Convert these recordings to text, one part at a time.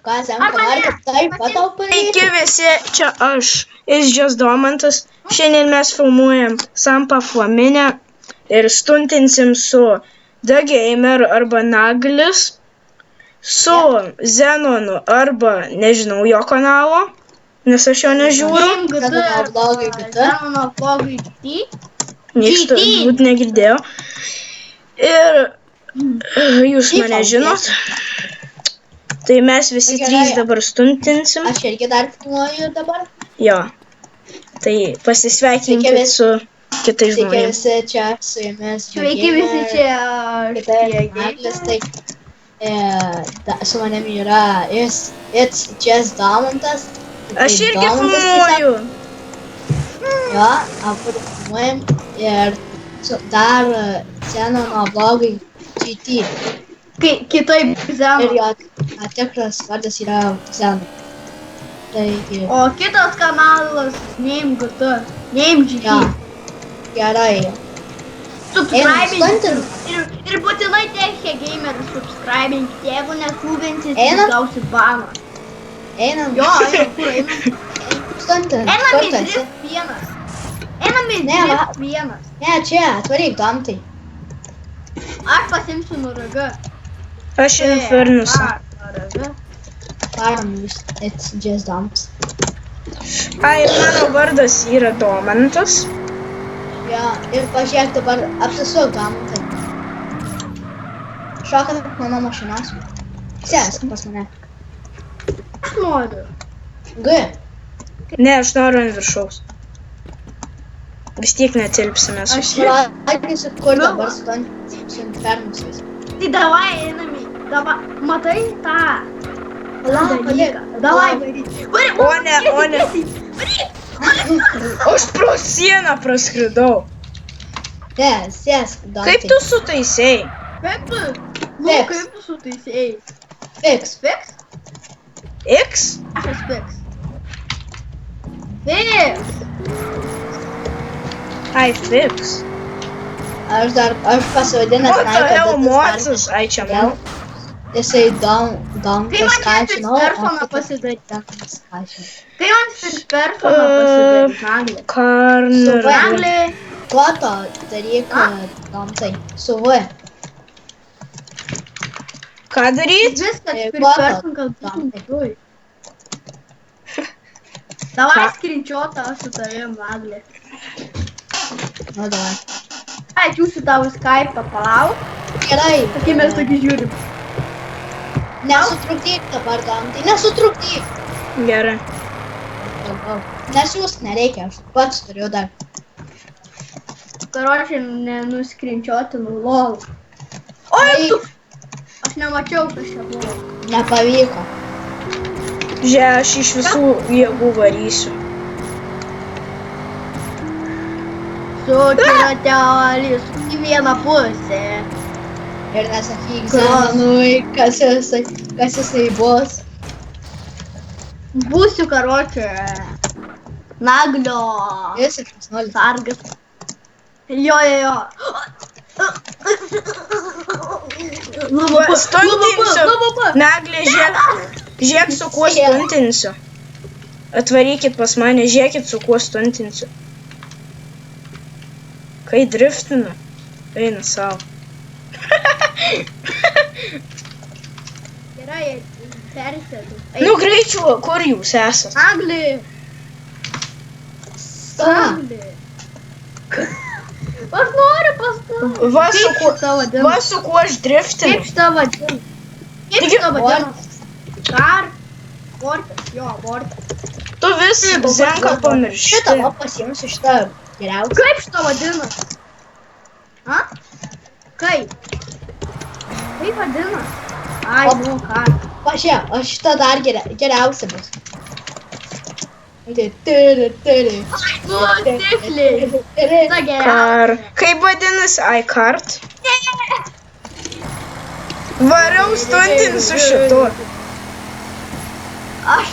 Ką, Zenka, nori taip pat tau padaryti? Sveiki visi, čia aš, It's Domantas. Šiandien mes filmuojam Sampą Flaminę ir stuntinsim su The Gamer arba Naglis, su Zenonu arba nežinau jo kanalo, nes aš jo nežiūriu. Zenono vlogai GT. Zenono vlogai GT. Niekas turbūt negirdėjo. Ir jūs mane žinot. Tai mes visi trys dabar stuntinsim. Aš irgi dar filmuoju dabar. Jo. Tai pasisveikinkit su kitais Sveiki žmonėmis. visi čia su jumis. Sveiki visi čia. Naglis, tai su manimi yra It's Domantas. Aš irgi filmuoju. Jo, abu filmuojam ir dar Zenono vlogai GT. Kitaip Ir Zenono. jo tikras vardas yra Zen. Taigi, O kitas kanalas Name GT. Name GT. jo, gerai. Subscribing. Einam Ir būtinai Techie Gamer subscribing. Jeigu nesubinsit, Einam? gausit baną. Einam. Jo, kur einam? Stuntin. Einam į Kur tu esi? Drift 1. Einam į Ne, va. Drift 1. Ne, čia, atvaryk Domtai. Aš pasimsiu NRG. Aš Infernusą. NRG. Varom jūs, It's Just Doms. Ai, ir mano vardas yra Domantas. Jo, ir pažiūrėk dabar, apsisuk Domtai. Šoka mano mašinos. Sėsk pas mane. Aš noriu. G. Ne, aš noriu ant viršaus. Vis tiek netilpsime su Aš- Parodysiu, kur dabar su Infernusais. Tai davai einam į... Matai tą Palauk, dalyką. Davai varyt. Varyk. O ne. Aš pro sieną praskridau. Ne, sėsk Domtai. Kaip tu sutaisei? Kaip tu? Nu, Fix. kaip tu sutaisėjai? Fiks. Fix? X? Aš esu fix. Fix. Ai, fix. Aš pasivadinęs O, tai jau mocis. Ai, čia man. Jisai Dom Kai man paskaičino, first personą pasidaryt. paskaičino. Kai man first personą pasidaryt, Naglį. Karner. Naglį. Foto daryk Domtai. Su V. Ką daryt? Viskas Tai first foto. person, kad Domtai. būtum. Davai skrinčiotą su tavim, Naglį. Nu, davai. Atsiųsiu tavo Skype'ą, palauk. Gerai. Kai mes tokį žiūrim. Nesutrukdyk dabar, Domtai. Nesutrukdyk. Gerai. Nesiūsk, nereikia. Aš pats turiu dar. Karočiai nenuskrinčiotinu lol. Oi, tu! Aš nemačiau, kas čia buvo. Nepavyko. Žiūrėk, aš iš visų jėgų varysiu. Sukina teolį į vieną pusę. Ir nesakyk Zenonui, kas jisai bus. Būsiu karočiai. Naglio. Jis iš 0. Sargas. Jo. Stuntinsiu. Naglė, žiūrėk, su kuo stuntinsiu. Atvarykit pas mane, žiūrėkit, su kuo stuntinsiu. Kai driftinu, eina savo. Gerai, persėdu. Nu, greičiau, kur jūs esat? Naglį. Naglį. Aš noriu pastumti. Va, su Kaip kuo, šitą vadina? va, su kuo aš driftinu. Kaip šitą vadina? Kaip Taigi, šitą vadina? Kar. Vortas, jo, vortas. Tu vis Zenką pamiršti. Šitą va pasiimsiu šitą geriausią. Kaip šitą vadina? A? Kaip? Kaip vadina? Ai, nu, kar. Pažiūrėk, o šitą dar geriausia bus. Nu, tiksliai. Ta geriausia. Kar. Kaip vadinasi? Ai, kart? Variau stuntinsiu šitu. Aš.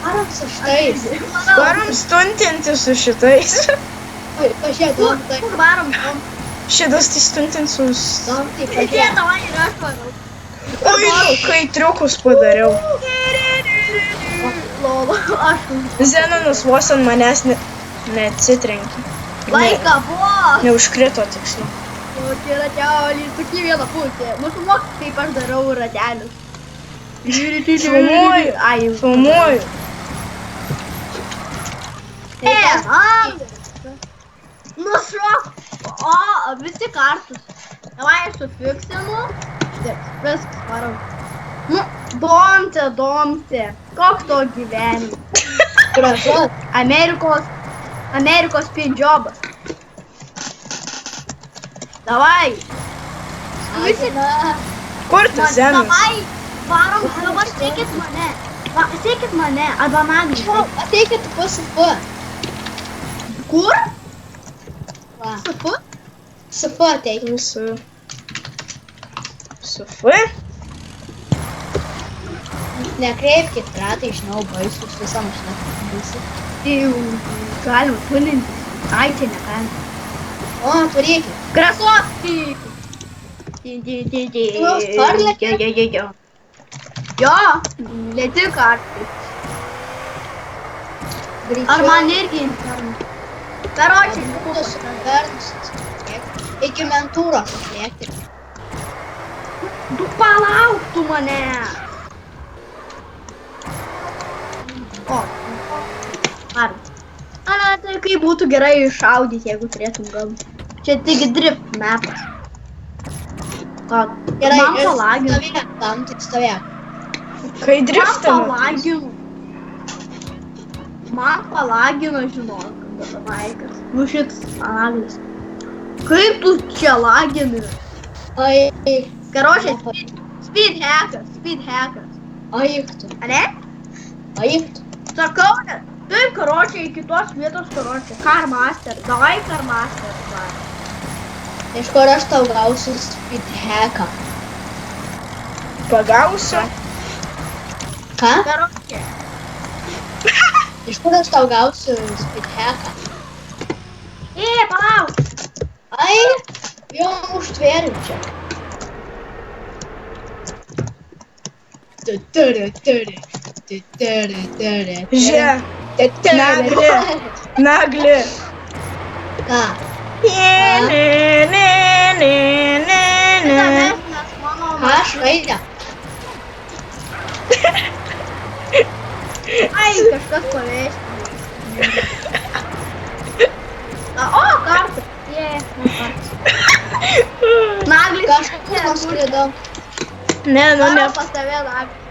Varom su šitais. Varom stuntinti su šitais. Oi, pažiūrėk, Domtai. Kur varom? Šitas tai stuntinsiu. Domtai, Čia pažiūrėk. tavai ir aš varau. Oi, kai triukus padariau. Gerai. lolo. Aš. Zenonas vos ant manęs neatsitrenkė. Laiką buvo. Neužkrito tiksliau. O čia rateliai, tokie viena pusė. Nusumok, kaip aš darau ratelius. Filmuoju. Ai, Filmuoju. Nušok. O, visi kartus. Davai aš sufiksinu. Viskas, varom. Nu, domte. Koks to gyvenimas? Gražus. Amerikos pindžiobas. Davai. Visi. Kur tu, Zenas? Davai, varom, dabar sekit mane. Sekit mane, arba Naglį. Ateikit PSP. Kur? Va. Sufu? PSP ateikit. Su F? Nekreipkit ratai, žinau, baisus visą mašiną. Tai jau galima tuninti. Ai, čia negalima. O, turėkit. Krasovski! Jos parlėkė? Jo, lėti kartai. Ar man irgi internet? Karočiai, iki mentūros atlėkti. tu palauk tu mane. O, ar. Ana, tai kaip būtų gerai iššaudyti, jeigu turėtum gal. Čia tik drift mapas. Ką? Gerai, Man palagino. stovėk, tam tik stovėk. Kai Man driftama. palagino. Man palagino, žinok, vaikas. Nu šitas palagis. Kaip tu čia lagini? Ai, Karočiai, speed hackers. aik tu, Ane? aik tu. Sakau, ne? Taip, karočiai, kitos vietos karočiai. Carmaster, davai Carmaster. Iš kur aš tau gausiu speedhacką? Pagausiu. Ką? Karočiai. Iš kur aš tau gausiu speedhacką? Palauk. Ai, jau užtvėriu čia. Žiūrėk. Naglį. Ką? Ką švaigia? Ai, kažkas paveišti. O, kartu. Naglis. Kažkas nuskridau. Ne. Pas tave naglis.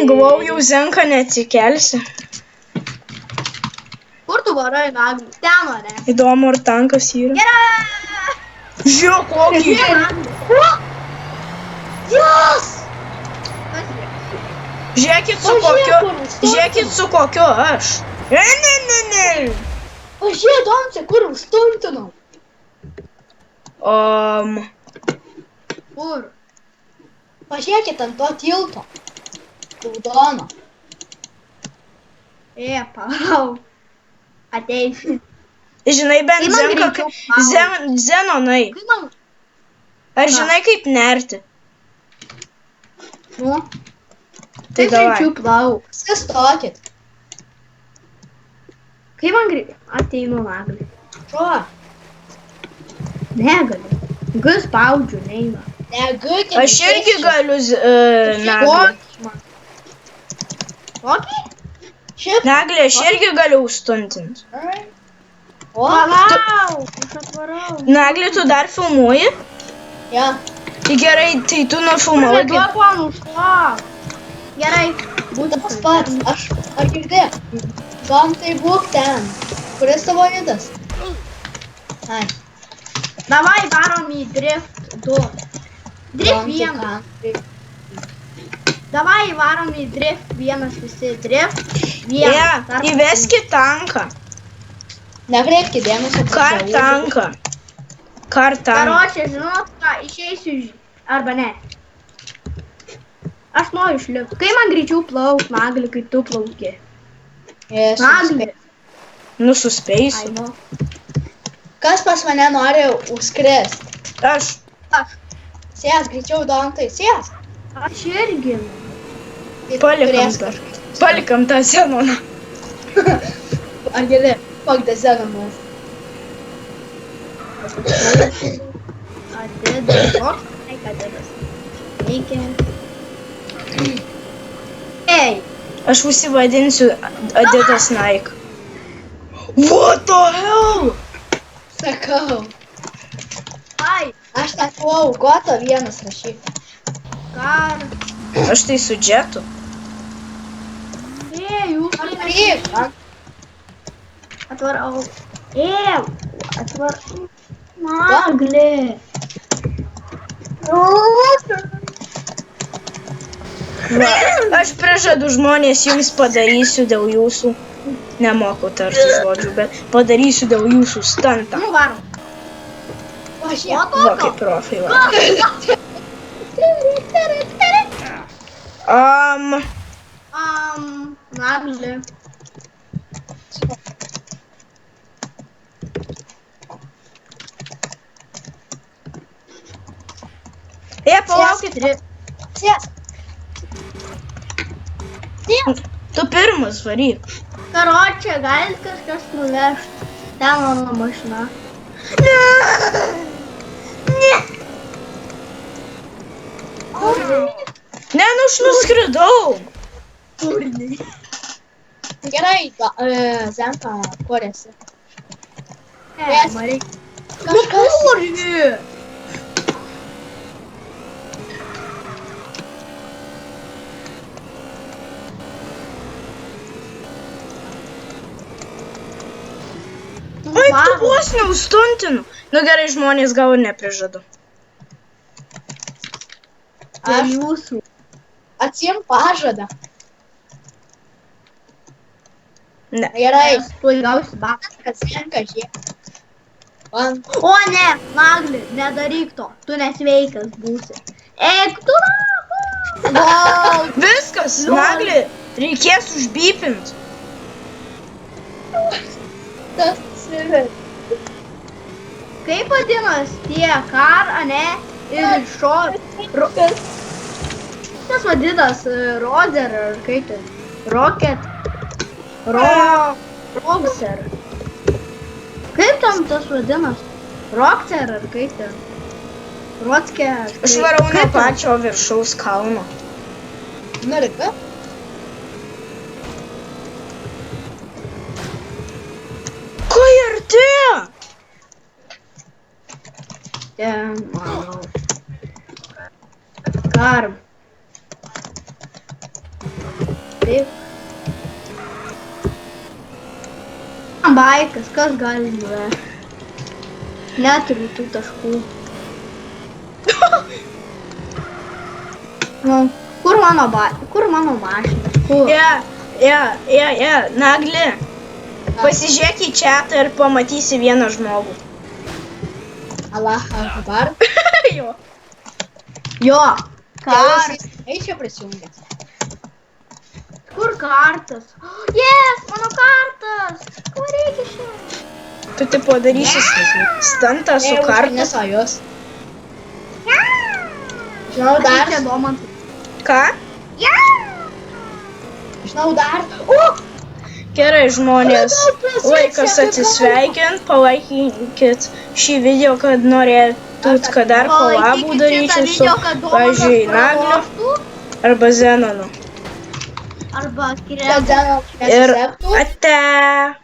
Galvau, jau Zenka neatsikelsi. Kur tu varai naglis? Ten, ane? Įdomu, ar tankas yra. Gerai. Žiūrėk, kokį. Yes! Žiūrėkit su kokiu aš. Ne. Pažiūrėk, Domce, kur užstuntinau. Kur? Pažiūrėkit ant to tilto. Raudono. Palauk. Ateisi. Žinai, bent Tai man Zenka, greičiau palauk. Zenonai. Kaip man? Ar žinai, kaip nerti? Nu. Tai Taip davai. greičiau plauk. Sustokit. Kaip man greičiau? Ateinu naglis. Šuo. Negaliu. Gal spaudžiu, neina. Negudė. Aš irgi galiu Naglį. Kokį? Šit. Naglį, aš irgi galiu užstuntinti. O, Palauk, aš atvarau. Naglį, tu dar filmuoji? ja. Tai gerai, tai tu nufilmavai. Duok man užklok. Gerai. Tas pats. Aš girdėjau. Gal tai būk ten. Kuris tavo vidas? Ai. Davai varom į drift 2. Drift 1. Davai varom į drift 1 visi. Drift 1. Įveskit tanką. Nekreipkit dėmesio. Kar tanką. Karočią, žinot ką, išeisiu arba ne. Aš noriu išlipti. Kai man greičiau plaukt, Naglį, kai tu plauki? Naglį. Nu, suspėsiu. Ai, nu. Kas pas mane nori užskrist? Aš. Sės, greičiau Dontai, sės. Aš irgi. Tai Palikam turės dar. kažkaip- Palikam tą Zenoną. Ar gali, fuck the Zenonas. Adidas. Koks Nike Adidas? Reikia. Ei, Aš užsivadinsiu Adidas Nike. What the hell? Sakau. ai, Aš sakau, Goto vienas rašyk. kar. Aš tai su džetu. Ei, jūs Atvaryk. atvarau. Ei, atvarau. Naglė. Va, aš prižadu žmonės jums padarysiu dėl jūsų. Nemoku tarti žodžių, bet padarysiu dėl jūsų stantą. Nu, varom. Važiuok. Va, kaip profilą. Naglė. Palaukit. Sės. Tu pirmas varyk. Karočią, galit kažkas nuvežti. Ten mano mašina. Ne, nu aš nuskridau. Gerai, Zenka, kur esi? Marai. Kažkas. Kurgi? Oi, tu vos neustuntinu. Nu gerai, žmonės gal ir neprižadu. Aš jūsų. Atsim pažadą. Ne. Gerai. Tuoj gausi baką. Kad Zenka žiūrėk. Man. O ne, Naglė, nedaryk to. Tu nesveikas būsi. Eik tu. Wow. Viskas, Naglį, reikės užbypint. Tas sivir. Kaip vadinas tie kar, ane? Ir šor. Tas vadinas Rozer ar kaip tai? Rocket. Roxer. Kaip tam tas vadinas? Roxer ar kaip tai? Rotske. Aš varau nuo pačio viršaus kalno. Nulika. Ko arti? Ten, manau. Kar. Taip. Baikas, kas gali nuvežti? Neturiu tų taškų. Nu, kur mano mašina? Kur? Naglį. Pasižiūrėk į chatą ir pamatysi vieną žmogų. Allah Akbar. Jo. Jo. Kar. Eik čia prisijungęs. Kur kartas? Yes, mano kartas. Ko reikia šiandien? Tu tipo darysi stantą su kartu. Nesajos. Žinau dar. Čia domantai. Ką? Žinau dar. Gerai, žmonės. Laikas atsisveikint. Palaikinkit šį video, kad norėtut, kad dar kolabų daryčiau su, pavyzdžiui, Nagliu arba Zenonu. Arba Kad Zenon Ir nesisektų. ate.